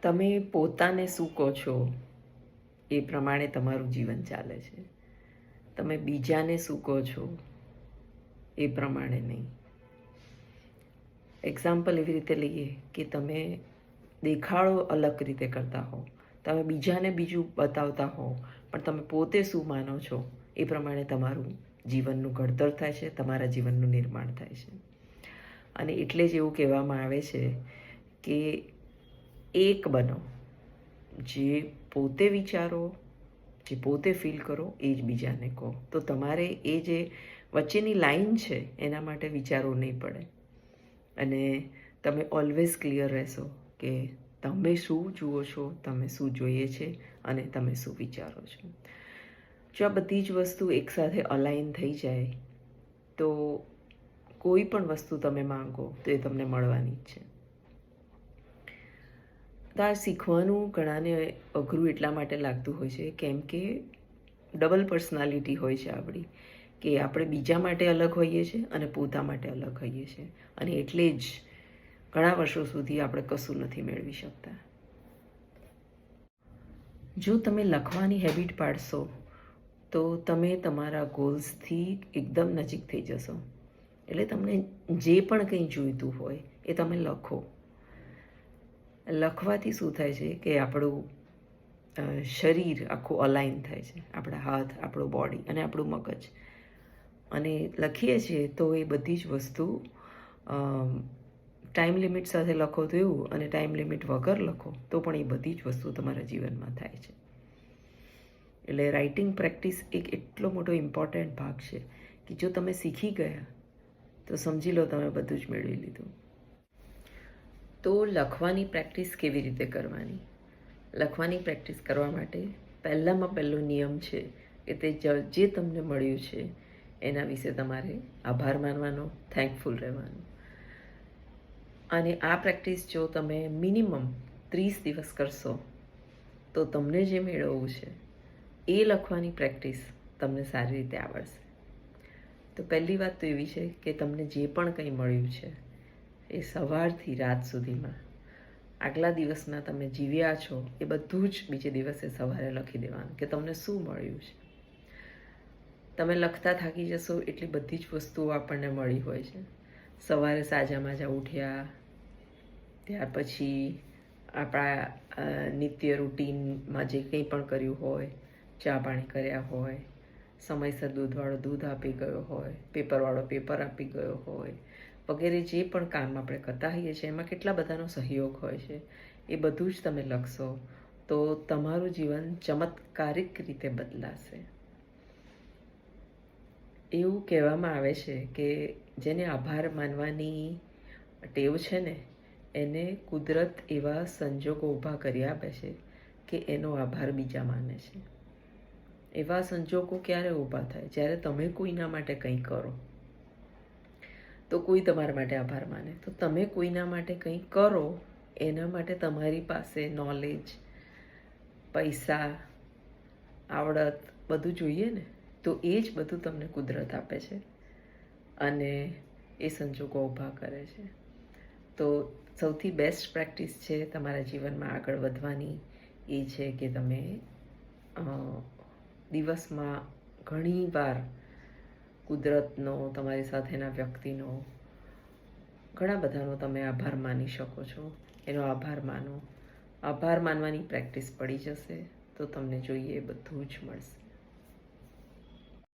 તમે પોતાને શું કહો છો એ પ્રમાણે તમારું જીવન ચાલે છે. તમે બીજાને શું કહો છો એ પ્રમાણે નહીં. એક્ઝામ્પલ એવી રીતે લઈએ કે તમે દેખાડો અલગ રીતે કરતા હો, તમે બીજાને બીજું બતાવતા હો, પણ તમે પોતે શું માનો છો એ પ્રમાણે તમારું જીવનનું ઘડતર થાય છે, તમારા જીવનનું નિર્માણ થાય છે. અને એટલે જ એવું કહેવામાં આવે છે કે એક બનો, જે પોતે વિચારો, જે પોતે ફીલ કરો એ જ બીજાને કહો. તો તમારે એ જે વચ્ચેની લાઈન છે એના માટે વિચારવું નહીં પડે. અને તમે ઓલવેઝ ક્લિયર રહેશો કે તમે શું જુઓ છો, તમે શું જોઈએ છે અને તમે શું વિચારો છો. જો આ બધી જ વસ્તુ એકસાથે અલાઈન થઈ જાય તો કોઈ પણ વસ્તુ તમે માંગો તો એ તમને મળવાની જ છે. તો આ શીખવાનું ઘણાને અઘરું એટલા માટે લાગતું હોય છે કેમ કે ડબલ પર્સનાલિટી હોય છે આપણી, કે આપણે બીજા માટે અલગ હોઈએ છીએ અને પોતા માટે અલગ હોઈએ છીએ. અને એટલે જ ઘણા વર્ષો સુધી આપણે કશું નથી મેળવી શકતા. જો તમે લખવાની હેબિટ પાડશો તો તમે તમારા ગોલ્સથી એકદમ નજીક થઈ જશો. એટલે તમને જે પણ કંઈ જોઈતું હોય એ તમે લખો. લખવાથી શું થાય છે કે આપણું શરીર આખું અલાઈન થાય છે, આપણા હાથ, આપણું બોડી અને આપણું મગજ. અને લખીએ છીએ તો એ બધી જ વસ્તુ ટાઈમ લિમિટ સાથે લખો તો એવું, અને ટાઈમ લિમિટ વગર લખો તો પણ એ બધી જ વસ્તુ તમારા જીવનમાં થાય છે. એટલે રાઇટિંગ પ્રેક્ટિસ એક એટલો મોટો ઇમ્પોર્ટન્ટ ભાગ છે કે જો તમે શીખી ગયા તો સમજી લો તમે બધું જ મેળવી લીધું. તો લખવાની પ્રેક્ટિસ કેવી રીતે કરવાની? લખવાની પ્રેક્ટિસ કરવા માટે પહેલામાં પહેલો નિયમ છે કે તે જે તમને મળ્યું છે એના વિશે તમારે આભાર માનવાનો, થેન્કફુલ રહેવાનું. અને આ પ્રેક્ટિસ જો તમે મિનિમમ 30 દિવસ કરશો તો તમને જે મેળવવું છે એ લખવાની પ્રેક્ટિસ તમને સારી રીતે આવડશે. તો પહેલી વાત તો એવી છે કે તમને જે પણ કંઈ મળ્યું છે એ સવારથી રાત સુધીમાં આગલા દિવસના તમે જીવ્યા છો એ બધું જ બીજે દિવસે સવારે લખી દેવાનું કે તમને શું મળ્યું છે. તમે લખતા થાકી જશો એટલી બધી જ વસ્તુઓ આપણને મળી હોય છે. સવારે સાજામાજા ઉઠ્યા, ત્યાર પછી આપણા નિત્ય રૂટીનમાં જે કંઈ પણ કર્યું હોય, ચા પાણી કર્યા હોય, સમયસર દૂધવાળો દૂધ આપી ગયો હોય, પેપરવાળો પેપર આપી ગયો હોય, વગેરે જે પણ કામ આપણે કરતા હોઈએ છીએ એમાં કેટલા બધાનો સહયોગ હોય છે. એ બધું જ તમે લખશો તો તમારું જીવન ચમત્કારિક રીતે બદલાશે. એવું કહેવામાં આવે છે કે જેને આભાર માનવાની ટેવ છે ને એને કુદરત એવા સંજોગો ઊભા કરી આપે છે કે એનો આભાર બીજા માને છે. એવા સંજોગો ક્યારે ઊભા થાય? જ્યારે તમે કોઈના માટે કંઈ કરો તો કોઈ તમારા માટે આભાર માને. તો તમે કોઈના માટે કંઈ કરો એના માટે તમારી પાસે નોલેજ, પૈસા, આવડત બધું જોઈએ ને, તો એ જ બધું તમને કુદરત આપે છે અને એ સંજોગો ઊભા કરે છે. તો સૌથી બેસ્ટ પ્રેક્ટિસ છે તમારા જીવનમાં આગળ વધવાની એ છે કે તમે દિવસમાં ઘણી વાર કુદરતનો, તમારી સાથેના વ્યક્તિનો, ઘણા બધાનો તમે આભાર માની શકો છો. એનો આભાર માનો. આભાર માનવાની પ્રેક્ટિસ પડી જશે તો તમને જોઈએ એ બધું જ મળશે.